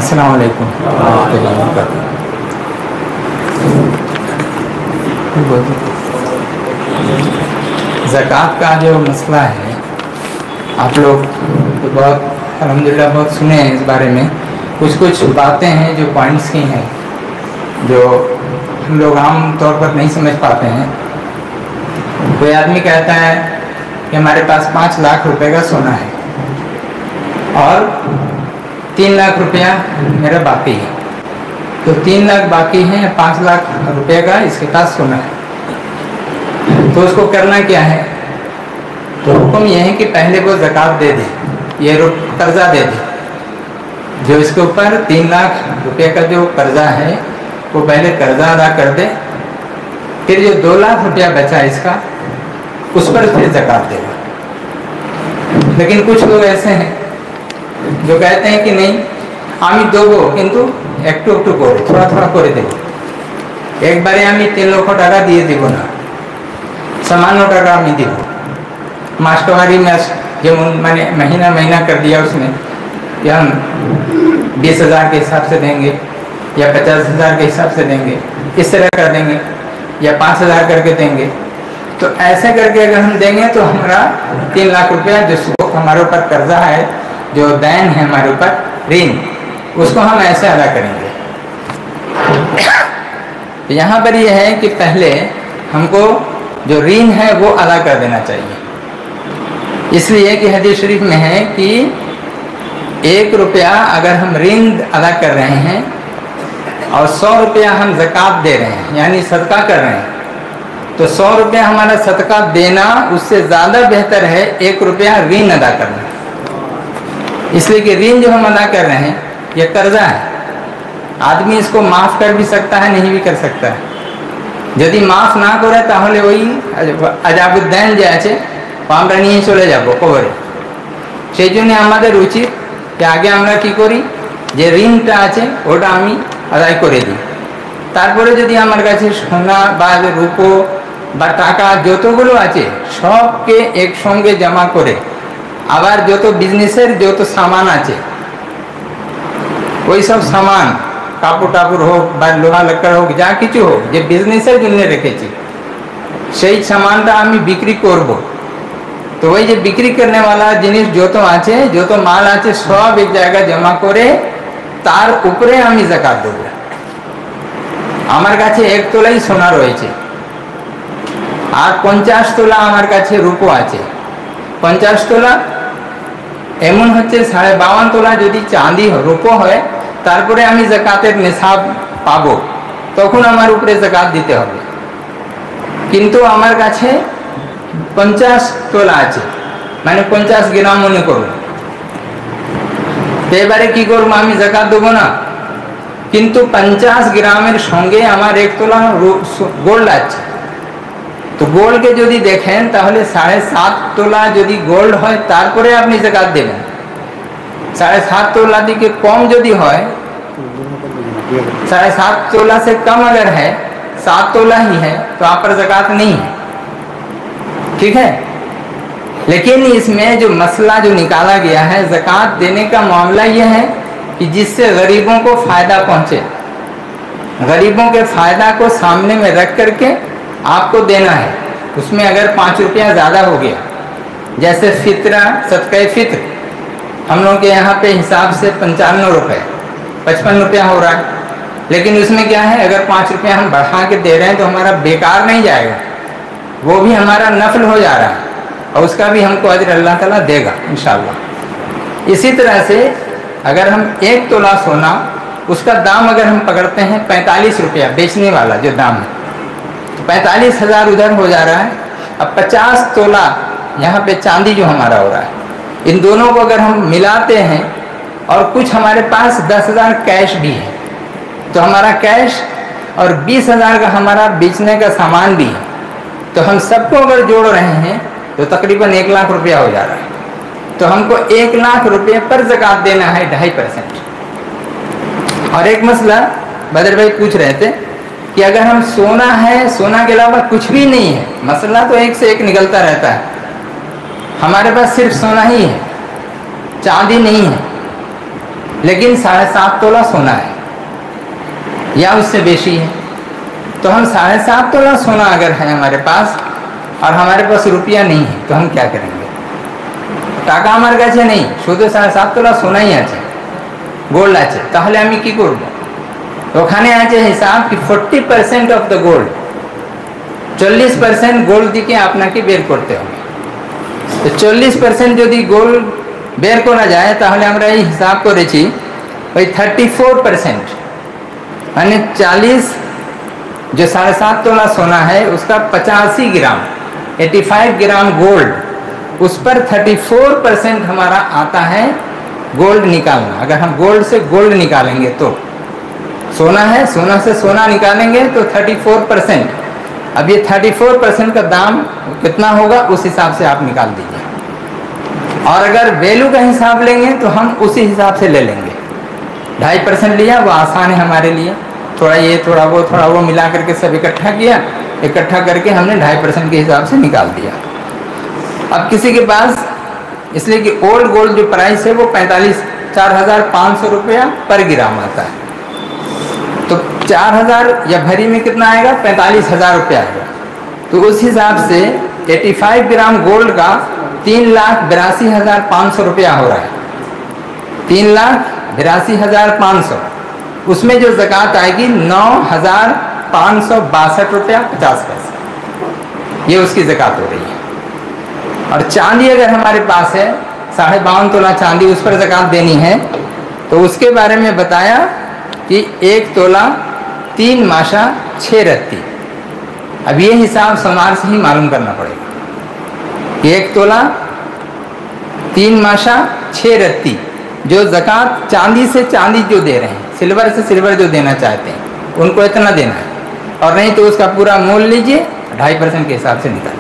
अस्सलाम वालेकुम। ज़कात का जो मसला है, आप लोग तो बहुत अल्हम्दुलिल्लाह बहुत सुने हैं इस बारे में। कुछ कुछ बातें हैं जो पॉइंट्स की हैं जो हम लोग आम तौर पर नहीं समझ पाते हैं। कोई आदमी कहता है कि हमारे पास 5 लाख रुपए का सोना है और 3 लाख रुपया मेरा बाकी है, तो 3 लाख बाकी है, 5 लाख रुपए का इसके पास सोना है, तो उसको करना क्या है? तो हुक्म यह है कि पहले वो ज़कात दे दे, ये कर्जा दे दे। जो इसके ऊपर 3 लाख रुपए का जो कर्जा है वो पहले कर्जा अदा कर दे, फिर जो 2 लाख रुपया बचा इसका उस पर फिर ज़कात देगा। लेकिन कुछ लोग ऐसे हैं जो कहते हैं कि नहीं, आमी दोगो किंतु एकटू एकटू करे, थोड़ा थोड़ा करे देव, एक बारे आमी 3 लक्ष टाका दिए देव ना, सामान्य टाका आमी देव। मास्टरवारी में जेमन माने महीना महीना कर दिया उसने कि हम 20,000 के हिसाब से देंगे या 50,000 के हिसाब से देंगे, इस तरह कर देंगे या 5,000 करके देंगे। तो ऐसे करके अगर हम देंगे तो हमारा 3 लाख रुपया जो हमारे ऊपर कर्जा है, जो दैन है हमारे ऊपर ऋण, उसको हम ऐसे अदा करेंगे। यहाँ पर यह है कि पहले हमको जो ऋण है वो अदा कर देना चाहिए, इसलिए कि हदीस शरीफ में है कि 1 रुपया अगर हम ऋण अदा कर रहे हैं और 100 रुपया हम ज़कात दे रहे हैं, यानी सदका कर रहे हैं, तो 100 रुपया हमारा सदका देना उससे ज़्यादा बेहतर है 1 रुपया ऋण अदा करना। इसलिए कि ऋण जो हम अदा कर रहे हैं ये कर्जा है, आदमी इसको माफ़ कर भी सकता है, नहीं भी कर सकता है। यदि माफ़ ना करे ताहले वही अजाबुद्दैन जे आछे আমরা নিয়ে চলে যাব কবরে। সেই জন্য আমাদের উচিত যে আগে আমরা কি করি, যে ঋণটা আছে ওটা আমি আদায় করে দিই, তারপরে যদি আমার কাছে সোনা বা রূপো বা টাকা যতগুলো আছে সবকে একসঙ্গে জমা করে আবার যত বিজনেসের যত সামান আছে ওই সব সামান কাপড় টাপড় হোক বা লোহা লক্কর হোক যা কিছু হোক যে বিজনেসের জন্য রেখেছি সেই সামানটা আমি বিক্রি করব। तो वही जो बिक्री करने वाला जिनिस जो तो आछे जो तो माल आछे सब एक जगह जमा करे तार उपरे आमी ज़कात देब। आमार काछे 1 तोलाई सोना रयेछे और 50 तोला आमार काछे रूपो आछे, 50 तोला एमन होच्छे 52.5 तोला यदि चाँदी रूपो हय तारपरे आमी ज़कातेर निसाब पाबो, तखन आमार उपरे ज़कात दिते होबे। किन्तु आमार काछे 50 तोला আছে, মানে 50 গ্রাম মনে করুন, এবারে কি করব, আমি যাকাত দেব না, কিন্তু 50 গ্রামের সঙ্গে আমার 1 তোলা গোল্ড আছে। তো গোল্ডকে যদি দেখেন তাহলে 7.5 তোলা যদি গোল্ড হয় তারপরে আপনি যাকাত দেবেন। 7.5 তোলা থেকে কম যদি হয়, 7.5 तोला से कम अगर है, 7 तोला ही है, तो आप पर ज़कात नहीं है, ठीक है। लेकिन इसमें जो मसला जो निकाला गया है, ज़कात देने का मामला यह है कि जिससे गरीबों को फ़ायदा पहुँचे, गरीबों के फ़ायदा को सामने में रख करके आपको देना है। उसमें अगर 5 रुपया ज़्यादा हो गया, जैसे फितरा सदक़े फित्र हम लोग के यहाँ पे हिसाब से 95 रुपये 55 रुपया हो रहा है, लेकिन उसमें क्या है, अगर 5 रुपया हम बढ़ा के दे रहे हैं तो हमारा बेकार नहीं जाएगा, वो भी हमारा नफल हो जा रहा है और उसका भी हमको अजर अल्लाह ताला देगा इंशाअल्लाह। इसी तरह से अगर हम 1 तोला सोना, उसका दाम अगर हम पकड़ते हैं 45 रुपया, बेचने वाला जो दाम है, तो 45,000 उधर हो जा रहा है। अब 50 तोला यहाँ पे चांदी जो हमारा हो रहा है, इन दोनों को अगर हम मिलाते हैं और कुछ हमारे पास 10,000 कैश भी है, तो हमारा कैश और 20,000 का हमारा बेचने का सामान भी है, तो हम सबको अगर जोड़ रहे हैं तो तकरीबन 1 लाख रुपया हो जा रहा है। तो हमको 1 लाख रुपये पर ज़कात देना है 2.5%। और एक मसला बदर भाई पूछ रहे थे कि अगर हम सोना है, सोना के अलावा कुछ भी नहीं है, मसला तो एक से एक निकलता रहता है, हमारे पास सिर्फ सोना ही है, चांदी नहीं है, लेकिन 7.5 तोला सोना है या उससे बेशी है, तो हम 7.5 तोला सोना अगर है हमारे पास और हमारे पास रुपया नहीं है तो हम क्या करेंगे? টাকা আমার কাছে নেই, শুধু 7.5 তোলা সোনাই আছে, গোল্ড আছে, তাহলে আমি কি করব? ওখানে আছে হিসাব কি 40% অফ দ্য গোল্ড, 40% গোল্ড দিকে আপনাকে বের করতে হবে। তো 40% যদি গোল্ড বের করা যায় তাহলে আমরা এই হিসাব করেছি ওই 34% यानी 40 जो 7.5 तोला सोना है उसका 85 ग्राम 85 ग्राम गोल्ड, उस पर 34% हमारा आता है गोल्ड निकालना। अगर हम गोल्ड से गोल्ड निकालेंगे तो सोना है, सोना से सोना निकालेंगे तो 34%। अब ये 34% का दाम कितना होगा उस हिसाब से आप निकाल दीजिए। और अगर वैल्यू का हिसाब लेंगे तो हम उसी हिसाब से ले लेंगे। 2.5% लिया, वो आसान है हमारे लिए, थोड़ा ये थोड़ा वो मिला करके सब इकट्ठा किया, इकट्ठा करके हमने 2.5% के हिसाब से निकाल दिया। अब किसी के पास, इसलिए कि ओल्ड गोल्ड जो प्राइस है वो 4,500 रुपया पर ग्राम आता है, तो 4,000 या भरी में कितना आएगा? 45,000 रुपया आएगा। तो उस हिसाब से 85 ग्राम गोल्ड का 3,82,500 रुपया हो रहा है, 3,82,500। उसमें जो ज़कात आएगी 9,562 रुपया 50 पैसे, ये उसकी ज़कात हो रही है। और चांदी अगर हमारे पास है 52.5 तोला चांदी, उस पर ज़कात देनी है, तो उसके बारे में बताया कि 1 तोला 3 माशा 6 रत्ती। अब ये हिसाब सोनार से ही मालूम करना पड़ेगा कि 1 तोला 3 माशा 6 रत्ती जो ज़कात चांदी से चांदी जो दे रहे हैं, सिल्वर से सिल्वर जो देना चाहते हैं, उनको इतना देना है, और नहीं तो उसका पूरा मोल लीजिए, 2.5% के हिसाब से निकालिए।